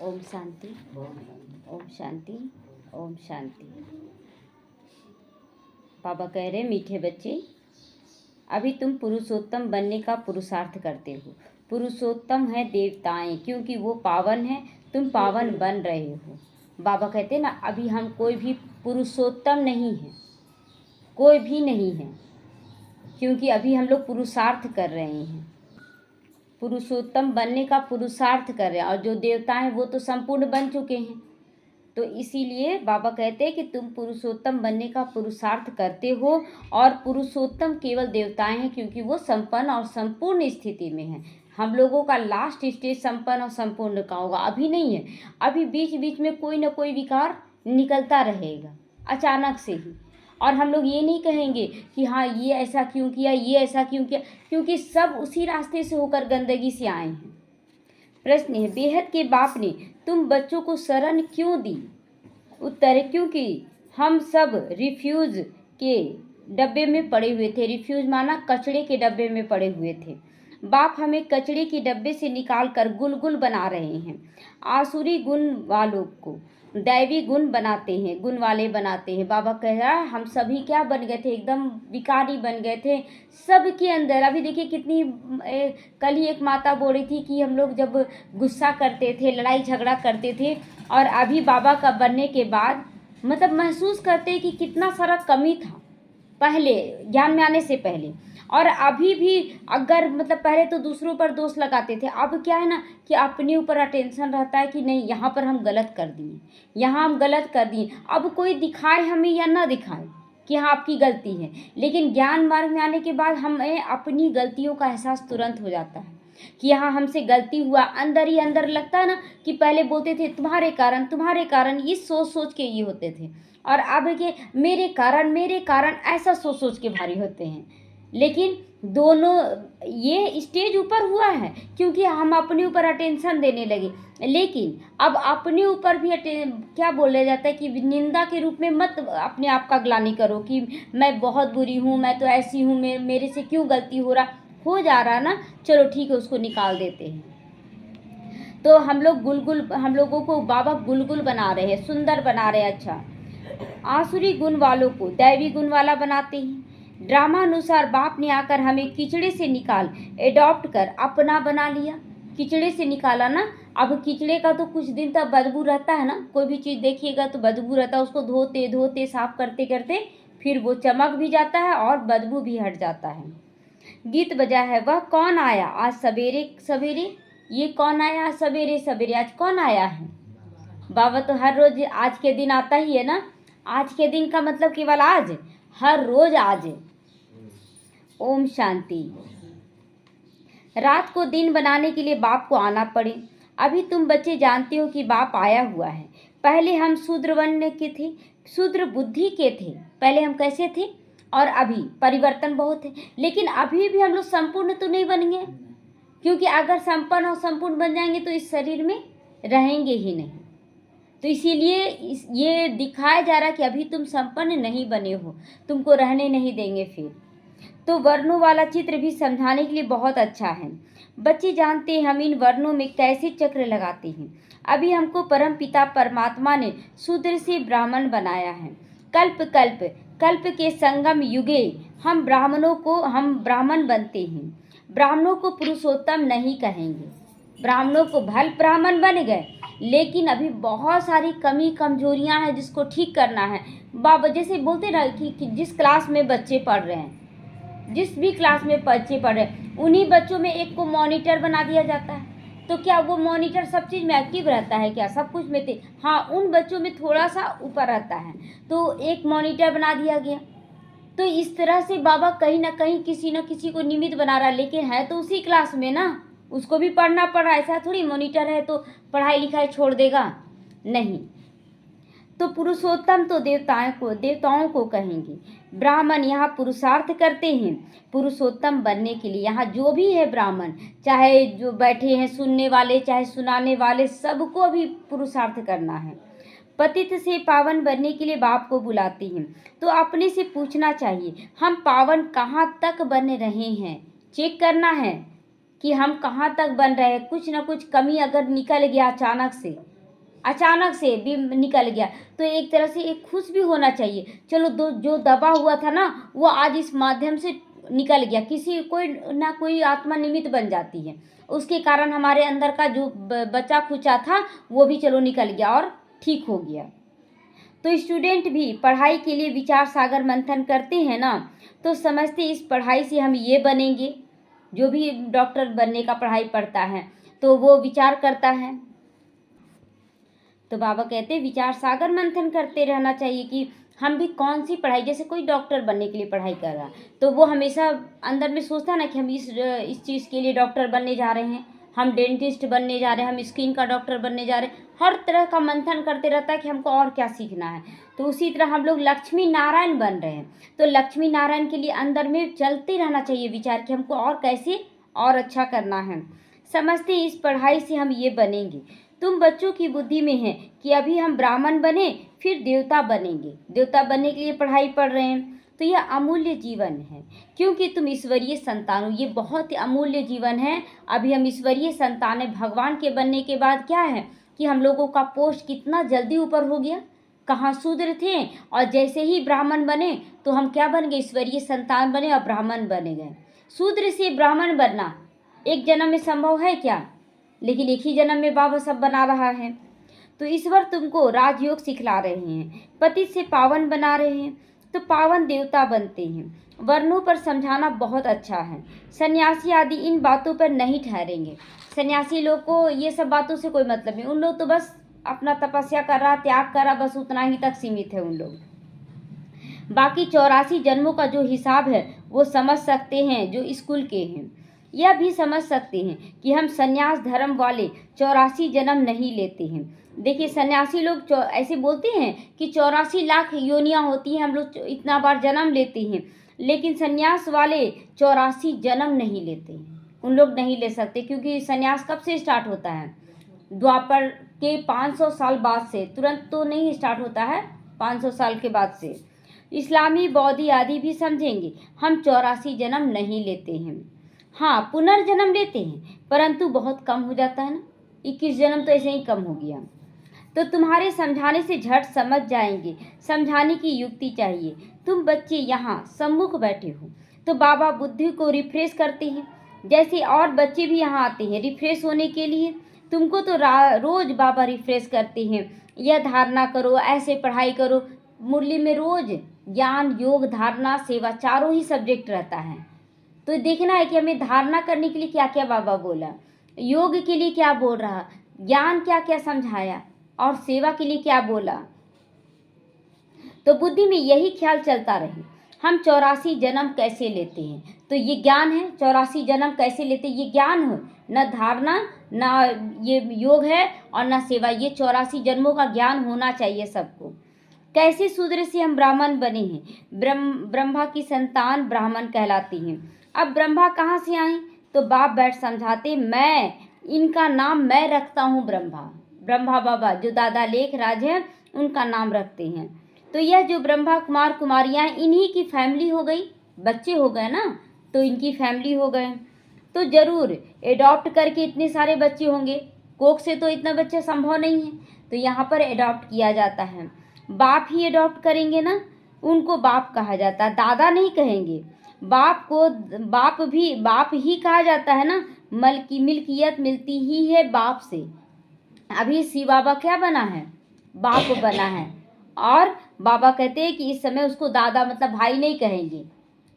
ओम शांति। ओम शांति। ओम शांति। बाबा कह रहे मीठे बच्चे, अभी तुम पुरुषोत्तम बनने का पुरुषार्थ करते हो। पुरुषोत्तम है देवताएं, क्योंकि वो पावन है, तुम पावन बन रहे हो। बाबा कहते ना, अभी हम कोई भी पुरुषोत्तम नहीं है, कोई भी नहीं है, क्योंकि अभी हम लोग पुरुषार्थ कर रहे हैं, पुरुषोत्तम बनने का पुरुषार्थ कर रहे हैं। और जो देवता हैं वो तो संपूर्ण बन चुके हैं। तो इसीलिए बाबा कहते हैं कि तुम पुरुषोत्तम बनने का पुरुषार्थ करते हो। और पुरुषोत्तम केवल देवताएं हैं, क्योंकि वो संपन्न और संपूर्ण स्थिति में हैं। हम लोगों का लास्ट स्टेज संपन्न और संपूर्ण का होगा, अभी नहीं है। अभी बीच बीच में कोई ना कोई विकार निकलता रहेगा अचानक से ही। और हम लोग ये नहीं कहेंगे कि हाँ ये ऐसा क्यों किया, ये ऐसा क्यों किया, क्योंकि सब उसी रास्ते से होकर गंदगी से आए हैं। प्रश्न है, बेहद के बाप ने तुम बच्चों को शरण क्यों दी? उत्तर है, क्योंकि हम सब रिफ्यूज के डब्बे में पड़े हुए थे। रिफ्यूज माना कचड़े के डब्बे में पड़े हुए थे। बाप हमें कचड़े के डब्बे से निकाल कर गुलगुल बना रहे हैं। आसुरी गुण वालों को दैवी गुण बनाते हैं, गुण वाले बनाते हैं। बाबा कह रहा है हम सभी क्या बन गए थे, एकदम विकारी बन गए थे सबके अंदर। अभी देखिए कितनी कल ही एक माता बोल रही थी कि हम लोग जब गुस्सा करते थे, लड़ाई झगड़ा करते थे, और अभी बाबा का बनने के बाद मतलब महसूस करते कि कितना सारा कमी था पहले, ज्ञान में आने से पहले। और अभी भी अगर मतलब पहले तो दूसरों पर दोष लगाते थे, अब क्या है ना कि अपने ऊपर अटेंशन रहता है कि नहीं यहाँ पर हम गलत कर दिए, यहाँ हम गलत कर दिए। अब कोई दिखाए हमें या ना दिखाए कि हाँ आपकी गलती है, लेकिन ज्ञान मार्ग में आने के बाद हमें अपनी गलतियों का एहसास तुरंत हो जाता है कि हाँ हमसे गलती हुआ। अंदर ही अंदर लगता है ना कि पहले बोलते थे तुम्हारे कारण, ये सोच सोच के ये होते थे, और अब के मेरे कारण ऐसा सोच सोच के भारी होते हैं। लेकिन दोनों ये स्टेज ऊपर हुआ है क्योंकि हम अपने ऊपर अटेंशन देने लगे। लेकिन अब अपने ऊपर भी क्या बोला जाता है कि निंदा के रूप में मत अपने आप का ग्लानि करो कि मैं बहुत बुरी हूँ, मैं तो ऐसी हूँ, मेरे से क्यों गलती हो जा रहा ना, चलो ठीक है उसको निकाल देते हैं। तो हम लोगों को बाबा गुलगुल बना रहे हैं, सुंदर बना रहे हैं। अच्छा, आसुरी गुण वालों को दैवी गुण वाला बनाते हैं। ड्रामा अनुसार बाप ने आकर हमें कीचड़े से निकाल एडॉप्ट कर अपना बना लिया। कीचड़े से निकाला ना, अब कीचड़े का तो कुछ दिन तक बदबू रहता है ना, कोई भी चीज़ देखिएगा तो बदबू रहता है, उसको धोते धोते साफ करते करते फिर वो चमक भी जाता है और बदबू भी हट जाता है। गीत बजा है, वह कौन आया आज सवेरे सवेरे, ये कौन आया आज सवेरे सवेरे, आज कौन आया है? बाबा तो हर रोज आज के दिन आता ही है ना, आज के दिन का मतलब केवल आज, हर रोज आज। ओम शांति। रात को दिन बनाने के लिए बाप को आना पड़े। अभी तुम बच्चे जानते हो कि बाप आया हुआ है। पहले हम शूद्र वर्ण के थे, शूद्र बुद्धि के थे। पहले हम कैसे थे और अभी परिवर्तन बहुत है। लेकिन अभी भी हम लोग संपूर्ण तो नहीं बन गए, क्योंकि अगर संपन्न और संपूर्ण बन जाएंगे तो इस शरीर में रहेंगे ही नहीं। तो इसीलिए ये दिखाया जा रहा कि अभी तुम संपन्न नहीं बने हो, तुमको रहने नहीं देंगे फिर। तो वर्णों वाला चित्र भी समझाने के लिए बहुत अच्छा है। बच्चे जानते हैं हम इन वर्णों में कैसे चक्र लगाते हैं। अभी हमको परम पिता परमात्मा ने शूद्र से ब्राह्मण बनाया है। कल्प कल्प कल्प के संगम युगे हम ब्राह्मण बनते हैं। ब्राह्मणों को पुरुषोत्तम नहीं कहेंगे। ब्राह्मणों को भल ब्राह्मण बन गए, लेकिन अभी बहुत सारी कमी कमजोरियां हैं जिसको ठीक करना है। बाबा जैसे बोलते ना कि जिस क्लास में बच्चे पढ़ रहे हैं, जिस भी क्लास में बच्चे पढ़ रहे हैं, उन्हीं बच्चों में एक को मॉनिटर बना दिया जाता है। तो क्या वो मॉनिटर सब चीज़ में एक्टिव रहता है क्या? सब कुछ में थे, हाँ उन बच्चों में थोड़ा सा ऊपर रहता है, तो एक मॉनिटर बना दिया गया। तो इस तरह से बाबा कहीं ना कहीं किसी न किसी को निमित्त बना रहा है, लेकिन है तो उसी क्लास में ना, उसको भी पढ़ना पड़ रहा है। ऐसा थोड़ी मॉनिटर है तो पढ़ाई लिखाई छोड़ देगा, नहीं। तो पुरुषोत्तम तो देवताओं को कहेंगे। ब्राह्मण यहाँ पुरुषार्थ करते हैं पुरुषोत्तम बनने के लिए। यहाँ जो भी है ब्राह्मण, चाहे जो बैठे हैं सुनने वाले, चाहे सुनाने वाले, सबको अभी पुरुषार्थ करना है। पतित से पावन बनने के लिए बाप को बुलाते हैं। तो अपने से पूछना चाहिए हम पावन कहाँ तक बन रहे हैं, चेक करना है कि हम कहाँ तक बन रहे हैं। कुछ ना कुछ कमी अगर निकल गया अचानक से अचानक से भी निकल गया, तो एक तरह से एक खुश भी होना चाहिए, चलो जो दबा हुआ था ना वो आज इस माध्यम से निकल गया, किसी कोई ना कोई आत्मा निमित्त बन जाती है, उसके कारण हमारे अंदर का जो बचा खुचा था वो भी चलो निकल गया और ठीक हो गया। तो स्टूडेंट भी पढ़ाई के लिए विचार सागर मंथन करते हैं ना, तो समझते इस पढ़ाई से हम ये बनेंगे। जो भी डॉक्टर बनने का पढ़ाई पढ़ता है तो वो विचार करता है, तो बाबा कहते हैं विचार सागर मंथन करते रहना चाहिए कि हम भी कौन सी पढ़ाई, जैसे कोई डॉक्टर बनने के लिए पढ़ाई कर रहा है तो वो हमेशा अंदर में सोचता है ना कि हम इस चीज़ के लिए डॉक्टर बनने जा रहे हैं, हम डेंटिस्ट बनने जा रहे हैं, हम स्किन का डॉक्टर बनने जा रहे हैं, हर तरह का मंथन करते रहता है कि हमको और क्या सीखना है। तो उसी तरह हम लोग लक्ष्मी नारायण बन रहे हैं, तो लक्ष्मी नारायण के लिए अंदर में चलते रहना चाहिए विचार कि हमको और कैसे और अच्छा करना है। समझते इस पढ़ाई से हम ये बनेंगे। तुम बच्चों की बुद्धि में है कि अभी हम ब्राह्मण बने फिर देवता बनेंगे, देवता बनने के लिए पढ़ाई पढ़ रहे हैं, तो यह अमूल्य जीवन है क्योंकि तुम ईश्वरीय संतान हो, ये बहुत ही अमूल्य जीवन है। अभी हम ईश्वरीय संतान है, भगवान के बनने के बाद क्या है कि हम लोगों का पोस्ट कितना जल्दी ऊपर हो गया, कहाँ शूद्र थे और जैसे ही ब्राह्मण बने तो हम क्या बन गए, ईश्वरीय संतान बने और ब्राह्मण बने गए। शूद्र से ब्राह्मण बनना एक जन्म में संभव है क्या, लेकिन एक ही जन्म में बाबा सब बना रहा है। तो ईश्वर तुमको राजयोग सिखला रहे हैं, पति से पावन बना रहे हैं, तो पावन देवता बनते हैं। वर्णों पर समझाना बहुत अच्छा है, सन्यासी आदि इन बातों पर नहीं ठहरेंगे। सन्यासी लोग को ये सब बातों से कोई मतलब नहीं, उन लोग तो बस अपना तपस्या कर रहा, त्याग कर रहा, बस उतना ही तक सीमित है उन लोग। बाकी 84 जन्मों का जो हिसाब है वो समझ सकते हैं जो स्कूल के हैं, यह भी समझ सकते हैं कि हम सन्यास धर्म वाले 84 जन्म नहीं लेते हैं। देखिए सन्यासी लोग ऐसे बोलते हैं कि 84 लाख योनियां होती हैं, हम लोग इतना बार जन्म लेते हैं, लेकिन सन्यास वाले 84 जन्म नहीं लेते हैं, उन लोग नहीं ले सकते क्योंकि सन्यास कब से स्टार्ट होता है, द्वापर के 500 साल बाद से, तुरंत तो नहीं स्टार्ट होता है, 500 साल के बाद से। इस्लामी बौद्धि आदि भी समझेंगे हम 84 जन्म नहीं लेते हैं, हाँ पुनर्जन्म लेते हैं परंतु बहुत कम हो जाता है ना, 21 जन्म तो ऐसे ही कम हो गया। तो तुम्हारे समझाने से झट समझ जाएंगे, समझाने की युक्ति चाहिए। तुम बच्चे यहाँ सम्मुख बैठे हो तो बाबा बुद्धि को रिफ्रेश करते हैं, जैसे और बच्चे भी यहाँ आते हैं रिफ्रेश होने के लिए, तुमको तो रोज बाबा रिफ्रेश करते हैं, यह धारणा करो, ऐसे पढ़ाई करो। मुरली में रोज ज्ञान योग धारणा सेवा चारों ही सब्जेक्ट रहता है, तो देखना है कि हमें धारणा करने के लिए क्या क्या बाबा बोला, योग के लिए क्या बोल रहा, ज्ञान क्या क्या समझाया और सेवा के लिए क्या बोला। तो बुद्धि में यही ख्याल चलता रहे हम 84 जन्म कैसे लेते हैं, तो ये ज्ञान है, 84 जन्म कैसे लेते हैं ये ज्ञान हो, न धारणा न ये योग है और न सेवा, ये 84 जन्मों का ज्ञान होना चाहिए सबको। कैसे शूद्र से हम ब्राह्मण बने हैं, ब्रह्मा की संतान ब्राह्मण कहलाती हैं। अब ब्रह्मा कहाँ से आए, तो बाप बैठ समझाते, मैं इनका नाम मैं रखता हूँ ब्रह्मा बाबा जो दादा लेख राज हैं उनका नाम रखते हैं। तो यह जो ब्रह्मा कुमार कुमारियाँ इन्हीं की फैमिली हो गई, बच्चे हो गए ना तो इनकी फैमिली हो गए, तो जरूर एडॉप्ट करके इतने सारे बच्चे होंगे, कोख से तो इतना बच्चा संभव नहीं है, तो यहाँ पर एडॉप्ट किया जाता है। बाप ही एडॉप्ट करेंगे ना, उनको बाप कहा जाता है, दादा नहीं कहेंगे, बाप को बाप ही कहा जाता है ना, मिल्कियत मिलती ही है बाप से। अभी शिव बाबा क्या बना है, बाप बना है, और बाबा कहते हैं कि इस समय उसको दादा मतलब भाई नहीं कहेंगे,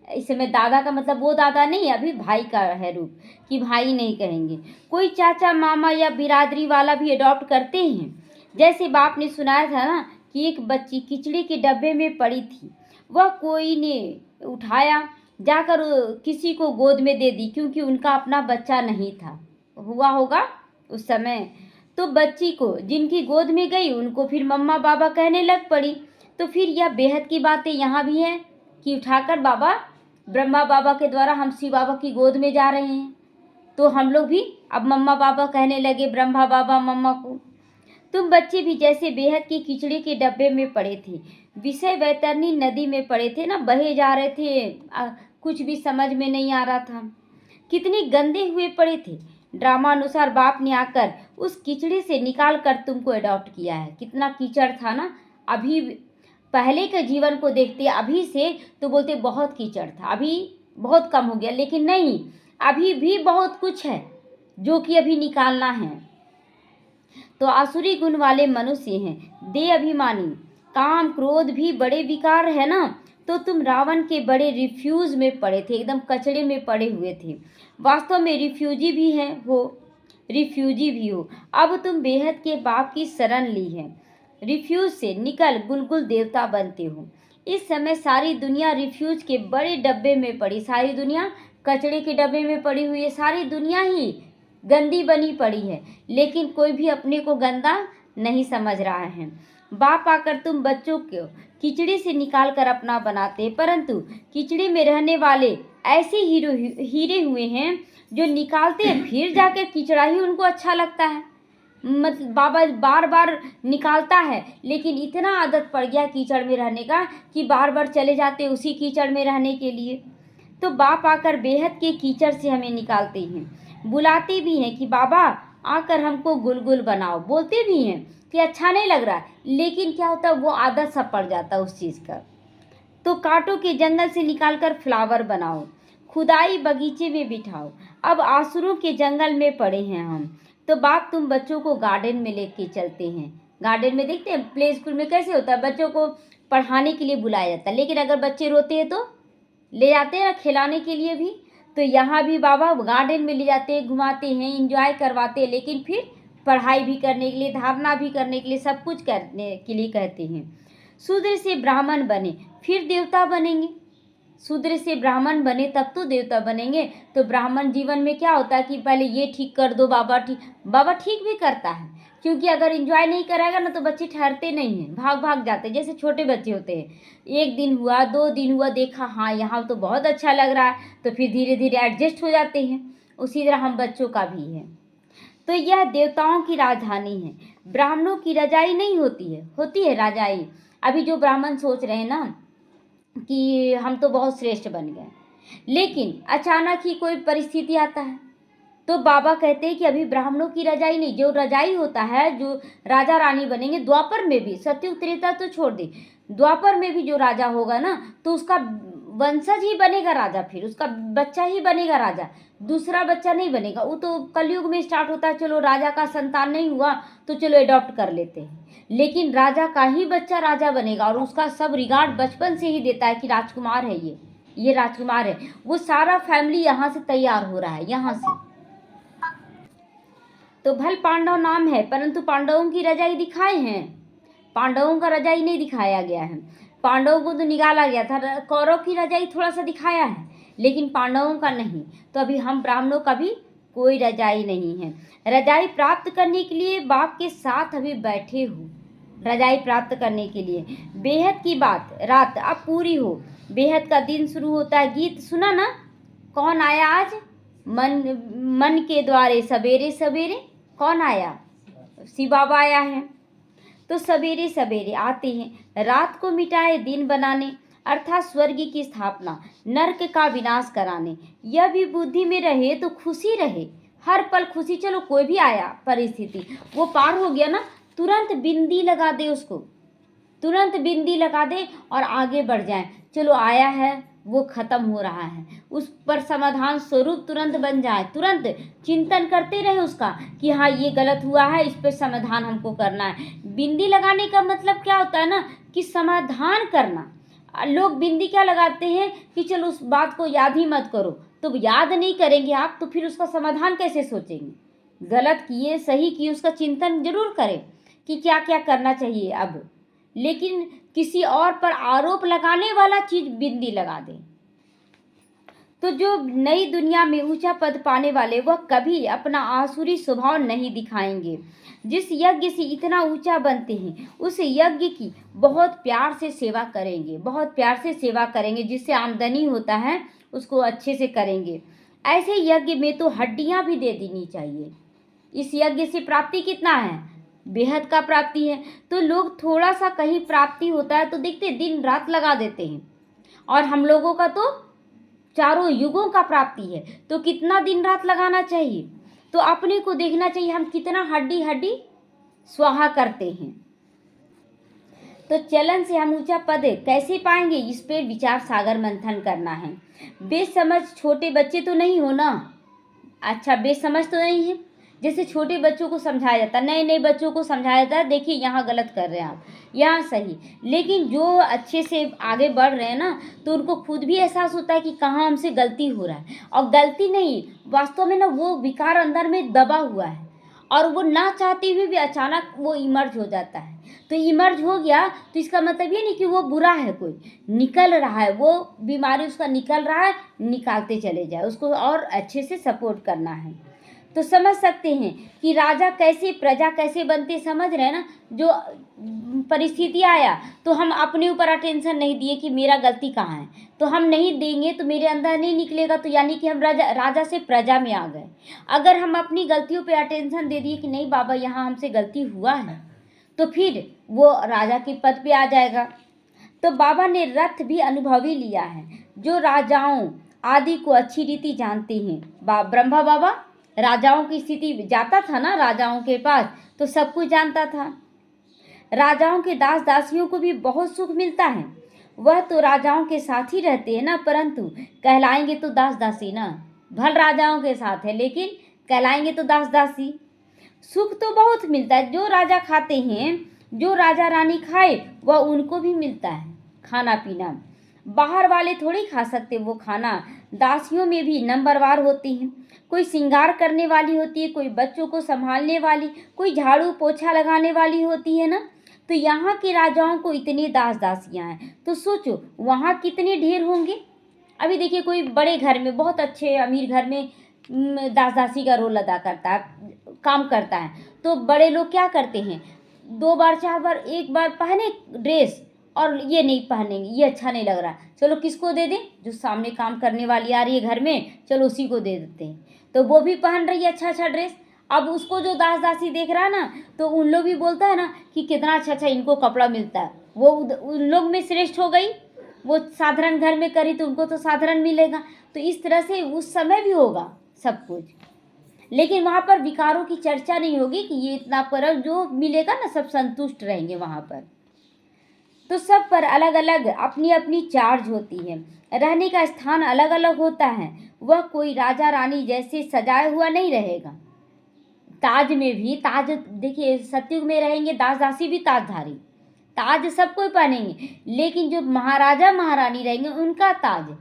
इस समय दादा का मतलब वो दादा नहीं, अभी भाई का है रूप कि भाई नहीं कहेंगे। कोई चाचा मामा या बिरादरी वाला भी अडॉप्ट करते हैं, जैसे बाप ने सुनाया था ना कि एक बच्ची खिचड़ी के डब्बे में पड़ी थी, वह कोई ने उठाया जाकर किसी को गोद में दे दी क्योंकि उनका अपना बच्चा नहीं था, हुआ होगा उस समय, तो बच्ची को जिनकी गोद में गई उनको फिर मम्मा बाबा कहने लग पड़ी। तो फिर यह बेहद की बातें यहाँ भी हैं कि उठाकर बाबा ब्रह्मा बाबा के द्वारा हम शिव बाबा की गोद में जा रहे हैं, तो हम लोग भी अब मम्मा बाबा कहने लगे ब्रह्मा बाबा मम्मा को। तुम बच्चे भी जैसे बेहद की खिचड़ी के डब्बे में पड़े थे, विषय वैतरणी नदी में पड़े थे ना, बहे जा रहे थे, कुछ भी समझ में नहीं आ रहा था, कितने गंदे हुए पड़े थे, ड्रामा अनुसार बाप ने आकर उस कीचड़े से निकाल कर तुमको अडॉप्ट किया है। कितना कीचड़ था ना, अभी पहले के जीवन को देखते अभी से तो बोलते बहुत कीचड़ था, अभी बहुत कम हो गया, लेकिन नहीं, अभी भी बहुत कुछ है जो कि अभी निकालना है। तो आसुरी गुण वाले मनुष्य हैं, दे अभिमानी, काम क्रोध भी बड़े विकार है ना। तो तुम रावण के बड़े रिफ्यूज में पड़े थे, एकदम कचड़े में पड़े हुए थे। वास्तव में रिफ्यूजी भी हो। अब तुम बेहद के बाप की शरण ली है, रिफ्यूज से निकल गुलगुल देवता बनते हो। इस समय सारी दुनिया रिफ्यूज के बड़े डब्बे में पड़ी, सारी दुनिया कचड़े के डब्बे में पड़ी हुई है, सारी दुनिया ही गंदी बनी पड़ी है, लेकिन कोई भी अपने को गंदा नहीं समझ रहा है। बाप आकर तुम बच्चों को कीचड़े से निकाल कर अपना बनाते, परंतु कीचड़े में रहने वाले ऐसे हीरे हुए हैं जो निकालते हैं फिर जाकर कीचड़ा ही उनको अच्छा लगता है। मतलब बाबा बार बार निकालता है, लेकिन इतना आदत पड़ गया कीचड़ में रहने का कि बार बार चले जाते उसी कीचड़ में रहने के लिए। तो बाप आकर बेहद के कीचड़ से हमें निकालते हैं, बुलाते भी हैं कि बाबा आकर हमको गुलगुल बनाओ, बोलते भी हैं कि अच्छा नहीं लग रहा, लेकिन क्या होता है वो आदत सा पड़ जाता है उस चीज़ का। तो कांटों के जंगल से निकालकर फ्लावर बनाओ, खुदाई बगीचे में बिठाओ। अब आसुरों के जंगल में पड़े हैं हम, तो बाप तुम बच्चों को गार्डन में लेके चलते हैं। गार्डन में देखते हैं प्ले स्कूल में कैसे होता है, बच्चों को पढ़ाने के लिए बुलाया जाता है, लेकिन अगर बच्चे रोते हैं तो ले जाते हैं खिलाने के लिए भी। तो यहाँ भी बाबा गार्डन में ले जाते हैं, घुमाते हैं, इंजॉय करवाते हैं, लेकिन फिर पढ़ाई भी करने के लिए, धारणा भी करने के लिए, सब कुछ करने के लिए कहते हैं। शूद्र से ब्राह्मण बने फिर देवता बनेंगे, शूद्र से ब्राह्मण बने तब तो देवता बनेंगे। तो ब्राह्मण जीवन में क्या होता है कि पहले ये ठीक कर दो, बाबा ठीक भी करता है, क्योंकि अगर एंजॉय नहीं कराएगा ना तो बच्चे ठहरते नहीं हैं, भाग भाग जाते हैं। जैसे छोटे बच्चे होते हैं, एक दिन हुआ, 2 दिन हुआ, देखा हाँ यहाँ तो बहुत अच्छा लग रहा है, तो फिर धीरे धीरे एडजस्ट हो जाते हैं। उसी तरह हम बच्चों का भी है। तो यह देवताओं की राजधानी है, ब्राह्मणों की रजाई नहीं होती है राजाई। अभी जो ब्राह्मण सोच रहे हैं ना कि हम तो बहुत श्रेष्ठ बन गए, लेकिन अचानक ही कोई परिस्थिति आता है तो बाबा कहते हैं कि अभी ब्राह्मणों की रजाई नहीं, जो रजाई होता है, जो राजा रानी बनेंगे द्वापर में भी, सत्ययुग त्रेता तो छोड़ दे, द्वापर में भी जो राजा होगा ना तो उसका वंशज ही बनेगा राजा, फिर उसका बच्चा ही बनेगा राजा, दूसरा बच्चा नहीं बनेगा। वो तो कलयुग में स्टार्ट होता है, चलो राजा का संतान नहीं हुआ तो चलो एडॉप्ट कर लेते हैं, लेकिन राजा का ही बच्चा राजा बनेगा और उसका सब रिगार्ड बचपन से ही देता है कि राजकुमार है, ये राजकुमार है। वो सारा फैमिली यहाँ से तैयार हो रहा है, यहाँ से। तो भल पांडव नाम है, परंतु पांडवों की रजाई दिखाए हैं, पांडवों का रजाई नहीं दिखाया गया है। पांडवों को तो निकाला गया था, कौरव की रजाई थोड़ा सा दिखाया है, लेकिन पांडवों का नहीं। तो अभी हम ब्राह्मणों का भी कोई रजाई नहीं है। रजाई प्राप्त करने के लिए बाप के साथ अभी बैठे हो, रजाई प्राप्त करने के लिए। बेहद की रात अब पूरी हो, बेहद का दिन शुरू होता है। गीत सुना ना, कौन आया आज मन के द्वारे सवेरे सवेरे, कौन आया, शिव बाबा आया है। तो सवेरे सवेरे आते हैं रात को मिटाए दिन बनाने, अर्थात स्वर्ग की स्थापना, नरक का विनाश कराने। यह भी बुद्धि में रहे तो खुशी रहे, हर पल खुशी। चलो कोई भी आया परिस्थिति, वो पार हो गया ना, तुरंत बिंदी लगा दे उसको, तुरंत बिंदी लगा दे और आगे बढ़ जाए। चलो आया है, वो खत्म हो रहा है, उस पर समाधान स्वरूप तुरंत बन जाए, तुरंत चिंतन करते रहे उसका कि हाँ ये गलत हुआ है, इस पर समाधान हमको करना है। बिंदी लगाने का मतलब क्या होता है ना कि समाधान करना। लोग बिंदी क्या लगाते हैं कि चलो उस बात को याद ही मत करो, तो याद नहीं करेंगे आप तो फिर उसका समाधान कैसे सोचेंगे। गलत किए सही किए उसका चिंतन जरूर करें कि क्या क्या करना चाहिए अब, लेकिन किसी और पर आरोप लगाने वाला चीज बिंदी लगा दे। तो जो नई दुनिया में ऊंचा पद पाने वाले वह कभी अपना आसुरी स्वभाव नहीं दिखाएंगे। जिस यज्ञ से इतना ऊंचा बनते हैं उस यज्ञ की बहुत प्यार से सेवा करेंगे, बहुत प्यार से सेवा करेंगे, जिससे आमदनी होता है उसको अच्छे से करेंगे। ऐसे यज्ञ में तो हड्डियां भी दे देनी चाहिए। इस यज्ञ से प्राप्ति कितना है, बेहद का प्राप्ति है। तो लोग थोड़ा सा कहीं प्राप्ति होता है तो देखते दिन रात लगा देते हैं, और हम लोगों का तो चारों युगों का प्राप्ति है, तो कितना दिन रात लगाना चाहिए। तो अपने को देखना चाहिए हम कितना हड्डी हड्डी स्वाहा करते हैं। तो चलन से हम ऊंचा पद कैसे पाएंगे, इस पे विचार सागर मंथन करना है। बेसमझ छोटे बच्चे तो नहीं हो ना, अच्छा बेसमझ तो नहीं है। जैसे छोटे बच्चों को समझाया जाता है, नए नए बच्चों को समझाया जाता है, देखिए यहाँ गलत कर रहे हैं आप, यहाँ सही। लेकिन जो अच्छे से आगे बढ़ रहे हैं ना, तो उनको खुद भी एहसास होता है कि कहाँ हमसे गलती हो रहा है। और गलती नहीं, वास्तव में ना वो विकार अंदर में दबा हुआ है और वो ना चाहते हुए भी अचानक वो इमर्ज हो जाता है। तो इमर्ज हो गया तो इसका मतलब ये नहीं कि वो बुरा है, कोई निकल रहा है, वो बीमारी उसका निकल रहा है, निकालते चले जाए, उसको और अच्छे से सपोर्ट करना है। तो समझ सकते हैं कि राजा कैसे प्रजा कैसे बनते, समझ रहे हैं ना। जो परिस्थिति आया तो हम अपने ऊपर अटेंशन नहीं दिए कि मेरा गलती कहाँ है, तो हम नहीं देंगे तो मेरे अंदर नहीं निकलेगा, तो यानी कि हम राजा से प्रजा में आ गए। अगर हम अपनी गलतियों पे अटेंशन दे दिए कि नहीं बाबा यहाँ हमसे गलती हुआ है, तो फिर वो राजा के पद पे आ जाएगा। तो बाबा ने रथ भी अनुभवी लिया है, जो राजाओं आदि को अच्छी रीति जानते हैं। ब्रह्मा बाबा राजाओं की स्थिति जाता था ना राजाओं के पास, तो सब कुछ जानता था। राजाओं के दास दासियों को भी बहुत सुख मिलता है, वह तो राजाओं के साथ ही रहते हैं ना, परंतु कहलाएंगे तो दास दासी ना। भल राजाओं के साथ है लेकिन कहलाएंगे तो दास दासी। सुख तो बहुत मिलता है, जो राजा खाते हैं, जो राजा रानी खाए वह उनको भी मिलता है खाना पीना। बाहर वाले थोड़ी खा सकते वो खाना, दासियों में भी नंबरवार होती हैं। कोई श्रृंगार करने वाली होती है, कोई बच्चों को संभालने वाली, कोई झाड़ू पोछा लगाने वाली होती है ना। तो यहाँ के राजाओं को इतनी दास दासियाँ हैं, तो सोचो वहाँ कितने ढेर होंगे। अभी देखिए कोई बड़े घर में, बहुत अच्छे अमीर घर में दास दासी का रोल अदा करता है, काम करता है, तो बड़े लोग क्या करते हैं, 2 बार 4 बार, एक बार पहने ड्रेस और ये नहीं पहनेंगे, ये अच्छा नहीं लग रहा, चलो किसको दे दें, जो सामने काम करने वाली आ रही है घर में, चलो उसी को दे देते हैं। तो वो भी पहन रही है अच्छा अच्छा ड्रेस। अब उसको जो दास दासी देख रहा है ना, तो उन लोग भी बोलता है ना कि कितना अच्छा अच्छा इनको कपड़ा मिलता है, वो उन लोग में श्रेष्ठ हो गई। वो साधारण घर में करी तो उनको तो साधारण मिलेगा। तो इस तरह से उस समय भी होगा सब कुछ, लेकिन वहाँ पर विकारों की चर्चा नहीं होगी कि ये इतना पर, जो मिलेगा ना सब संतुष्ट रहेंगे वहाँ पर। तो सब पर अलग अलग अपनी अपनी चार्ज होती है, रहने का स्थान अलग अलग होता है। वह कोई राजा रानी जैसे सजाए हुआ नहीं रहेगा। ताज में भी, ताज देखिए सतयुग में रहेंगे दास दासी भी ताजधारी, ताज सब कोई पहनेंगे, लेकिन जो महाराजा महारानी रहेंगे उनका ताज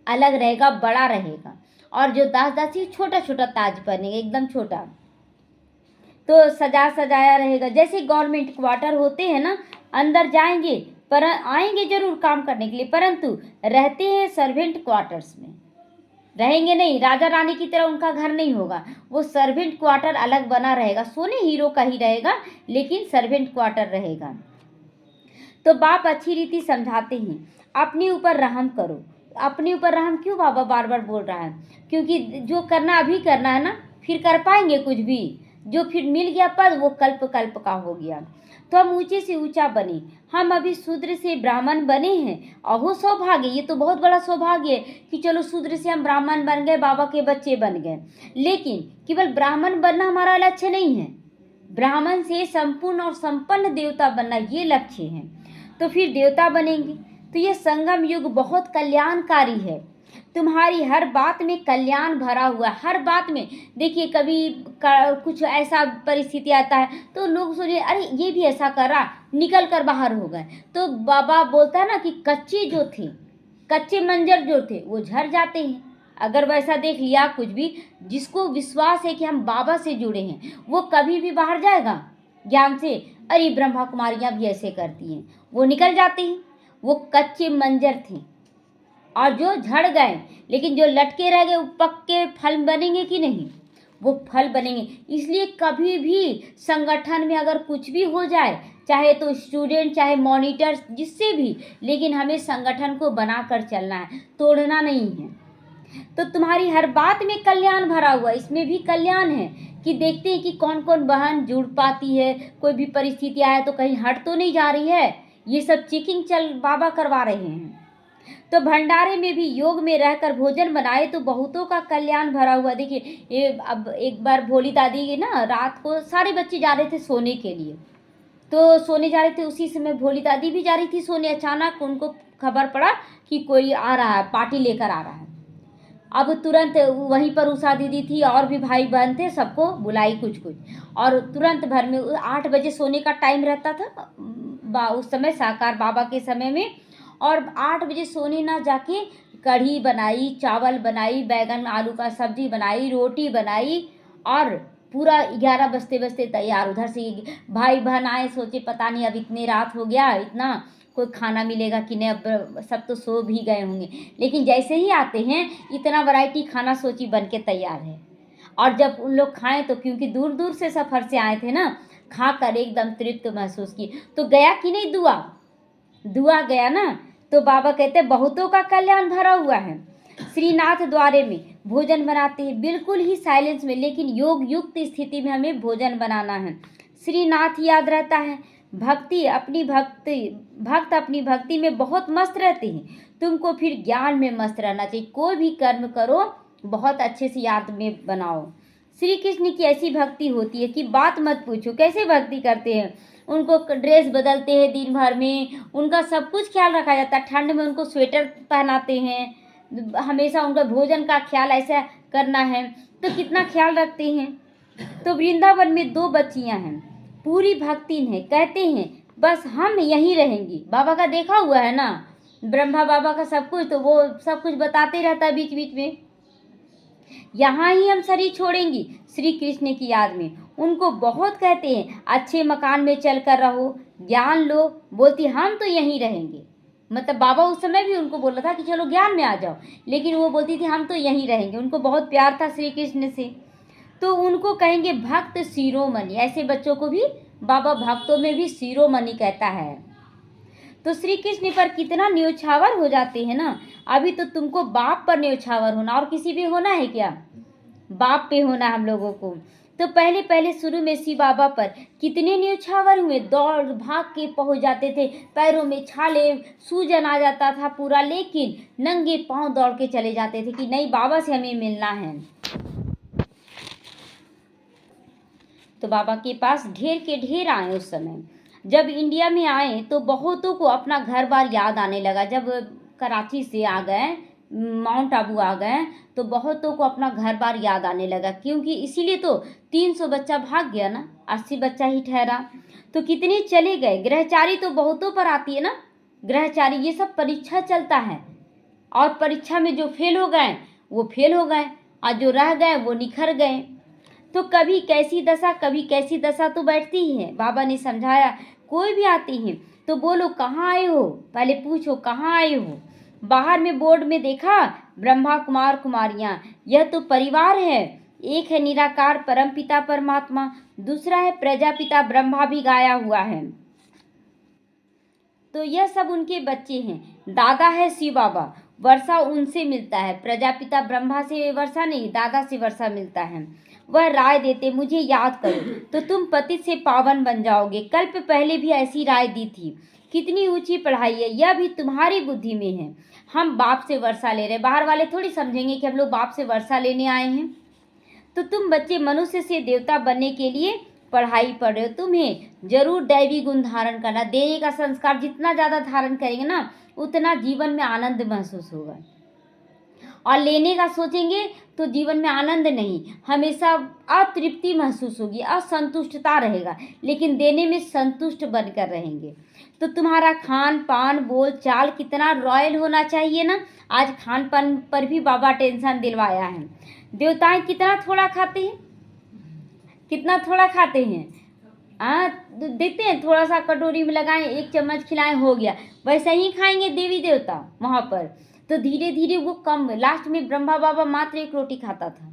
अलग रहेगा, बड़ा रहेगा। और जो दास दासी छोटा छोटा ताज पहनेंगे, एकदम छोटा, तो सजा सजाया रहेगा। जैसे गवर्नमेंट क्वार्टर होते हैं ना, अंदर जाएंगे पर आएंगे जरूर काम करने के लिए, परंतु रहते हैं सर्वेंट क्वार्टर्स में, रहेंगे नहीं, राजा रानी की तरह उनका घर नहीं होगा। वो सर्वेंट क्वार्टर अलग बना रहेगा, सोने हीरो का ही रहेगा लेकिन सर्वेंट क्वार्टर रहेगा। तो बाप अच्छी रीति समझाते हैं, अपने ऊपर रहम करो। अपने ऊपर रहम क्यों बाबा बार बार बोल रहा है, क्योंकि जो करना अभी करना है ना, फिर कर पाएंगे कुछ भी, जो फिर मिल गया पद वो कल्प कल्प का हो गया। तो हम ऊंचे से ऊंचा बने, हम अभी शूद्र से ब्राह्मण बने हैं, अहो सौभाग्य, ये तो बहुत बड़ा सौभाग्य है कि चलो शूद्र से हम ब्राह्मण बन गए, बाबा के बच्चे बन गए। लेकिन केवल ब्राह्मण बनना हमारा लक्ष्य नहीं है, ब्राह्मण से संपूर्ण और संपन्न देवता बनना ये लक्ष्य है। तो फिर देवता बनेंगे। तो ये संगम युग बहुत कल्याणकारी है, तुम्हारी हर बात में कल्याण भरा हुआ है, हर बात में। देखिए कभी कुछ ऐसा परिस्थिति आता है तो लोग सोचे अरे ये भी ऐसा कर रहा, निकल कर बाहर हो गए। तो बाबा बोलता है ना कि कच्चे जो थे, कच्चे मंजर जो थे वो झड़ जाते हैं। अगर वैसा देख लिया कुछ भी, जिसको विश्वास है कि हम बाबा से जुड़े हैं, वो कभी भी बाहर जाएगा ज्ञान से, अरे ब्रह्मा कुमारियाँ भी ऐसे करती हैं, वो निकल जाते हैं। वो कच्चे मंजर थे और जो झड़ गए, लेकिन जो लटके रह गए वो पक्के फल बनेंगे कि नहीं, वो फल बनेंगे। इसलिए कभी भी संगठन में अगर कुछ भी हो जाए, चाहे तो स्टूडेंट चाहे मॉनिटर्स जिससे भी, लेकिन हमें संगठन को बनाकर चलना है, तोड़ना नहीं है। तो तुम्हारी हर बात में कल्याण भरा हुआ, इसमें भी कल्याण है कि देखते हैं कि कौन कौन बहन जुड़ पाती है, कोई भी परिस्थिति आए तो कहीं हट तो नहीं जा रही है, ये सब चेकिंग चल बाबा करवा रहे हैं। तो भंडारे में भी योग में रहकर भोजन बनाए तो बहुतों का कल्याण भरा हुआ। देखिए ये अब एक बार भोली दादी की ना रात को सारे बच्चे जा रहे थे सोने के लिए, तो सोने जा रहे थे, उसी समय भोली दादी भी जा रही थी सोने। अचानक उनको खबर पड़ा कि कोई आ रहा है, पार्टी लेकर आ रहा है। अब तुरंत वहीं पर उषा दीदी थी और भी भाई बहन थे, सबको बुलाई कुछ कुछ, और तुरंत भर में 8 बजे सोने का टाइम रहता था उस समय साकार बाबा के समय में। और 8 बजे सोने ना जाके कढ़ी बनाई, चावल बनाई, बैगन आलू का सब्जी बनाई, रोटी बनाई, और पूरा 11 बजते बजते तैयार। उधर से भाई बहन आए, सोचे पता नहीं अब इतनी रात हो गया, इतना कोई खाना मिलेगा कि नहीं, अब सब तो सो भी गए होंगे। लेकिन जैसे ही आते हैं इतना वैरायटी खाना सोची बन के तैयार है। और जब उन लोग खाएं तो क्योंकि दूर दूर से सफ़र से आए थे ना, खाकर एकदम तृप्त महसूस की। तो गया कि नहीं दुआ, दुआ गया ना। तो बाबा कहते बहुतों का कल्याण भरा हुआ है। श्रीनाथ द्वारे में भोजन बनाते हैं बिल्कुल ही साइलेंस में, लेकिन योग युक्त स्थिति में हमें भोजन बनाना है। श्रीनाथ याद रहता है। भक्त अपनी भक्ति में बहुत मस्त रहते हैं। तुमको फिर ज्ञान में मस्त रहना चाहिए। कोई भी कर्म करो बहुत अच्छे से याद में बनाओ। श्री कृष्ण की ऐसी भक्ति होती है कि बात मत पूछो। कैसे भक्ति करते हैं, उनको ड्रेस बदलते हैं दिन भर में, उनका सब कुछ ख्याल रखा जाता है। ठंड में उनको स्वेटर पहनाते हैं, हमेशा उनका भोजन का ख्याल ऐसा करना है, तो कितना ख्याल रखते हैं। तो वृंदावन में 2 बच्चियां हैं, पूरी भक्तिन है, कहते हैं बस हम यहीं रहेंगी। बाबा का देखा हुआ है ना, ब्रह्मा बाबा का सब कुछ, तो वो सब कुछ बताते रहता है बीच बीच में। यहाँ ही हम शरीर छोड़ेंगी श्री कृष्ण की याद में। उनको बहुत कहते हैं अच्छे मकान में चल कर रहो, ज्ञान लो, बोलती हम तो यहीं रहेंगे। मतलब बाबा उस समय भी उनको बोला था कि चलो ज्ञान में आ जाओ, लेकिन वो बोलती थी हम तो यहीं रहेंगे। उनको बहुत प्यार था श्री कृष्ण से। तो उनको कहेंगे भक्त शिरोमणि। ऐसे बच्चों को भी बाबा भक्तों में भी शिरोमणि कहता है। तो श्री कृष्ण पर कितना न्योछावर हो जाते हैं ना। अभी तो तुमको बाप पर न्योछावर होना, और किसी भी होना है क्या, बाप पे होना हम लोगों को। तो पहले पहले शुरू में शिव बाबा पर कितने न्योछावर हुए, दौड़ भाग के पहुंच जाते थे, पैरों में छाले, सूजन आ जाता था पूरा, लेकिन नंगे पांव दौड़ के चले जाते थे कि नहीं बाबा से हमें मिलना है। तो बाबा के पास ढेर के ढेर आए उस समय। जब इंडिया में आए तो बहुतों को अपना घर बार याद आने लगा। जब कराची से आ गए, माउंट आबू आ गए, तो बहुतों को अपना घर बार याद आने लगा, क्योंकि इसीलिए तो 300 बच्चा भाग गया ना, 80 बच्चा ही ठहरा। तो कितने चले गए। ग्रहचारी तो बहुतों पर आती है ना, ग्रहचारी, ये सब परीक्षा चलता है, और परीक्षा में जो फेल हो गए वो फेल हो गए, और जो रह गए वो निखर गए। तो कभी कैसी दशा कभी कैसी दशा तो बैठती ही है। बाबा ने समझाया कोई भी आती है तो बोलो कहाँ आए हो, पहले पूछो कहाँ आए हो। बाहर में बोर्ड में देखा ब्रह्मा कुमार कुमारियाँ, यह तो परिवार है। एक है निराकार परमपिता परमात्मा, दूसरा है प्रजापिता ब्रह्मा भी गाया हुआ है। तो यह सब उनके बच्चे हैं। दादा है शिव बाबा, वर्षा उनसे मिलता है। प्रजापिता ब्रह्मा से वर्षा नहीं, दादा से वर्षा मिलता है। वह राय देते मुझे याद करो तो तुम पतित से पावन बन जाओगे। कल्प पहले भी ऐसी राय दी थी। कितनी ऊंची पढ़ाई है, यह भी तुम्हारी बुद्धि में है। हम बाप से वर्षा ले रहे, बाहर वाले थोड़ी समझेंगे कि हम लोग बाप से वर्षा लेने आए हैं। तो तुम बच्चे मनुष्य से देवता बनने के लिए पढ़ाई पढ़ रहे हो। तुम्हें जरूर दैवी गुण धारण करना। देने का संस्कार जितना ज़्यादा धारण करेंगे ना, उतना जीवन में आनंद महसूस होगा। और लेने का सोचेंगे तो जीवन में आनंद नहीं, हमेशा अतृप्ति महसूस होगी, असंतुष्टता रहेगा। लेकिन देने में संतुष्ट बनकर रहेंगे। तो तुम्हारा खान पान बोल चाल कितना रॉयल होना चाहिए ना। आज खान पान पर भी बाबा टेंशन दिलवाया है। देवताएं कितना थोड़ा खाते हैं, कितना थोड़ा खाते हैं। देखते हैं थोड़ा सा कटोरी में लगाएं, 1 चम्मच खिलाएं, हो गया। वैसे ही खाएंगे देवी देवता वहाँ पर। तो धीरे धीरे वो कम, लास्ट में ब्रह्मा बाबा मात्र 1 रोटी खाता था,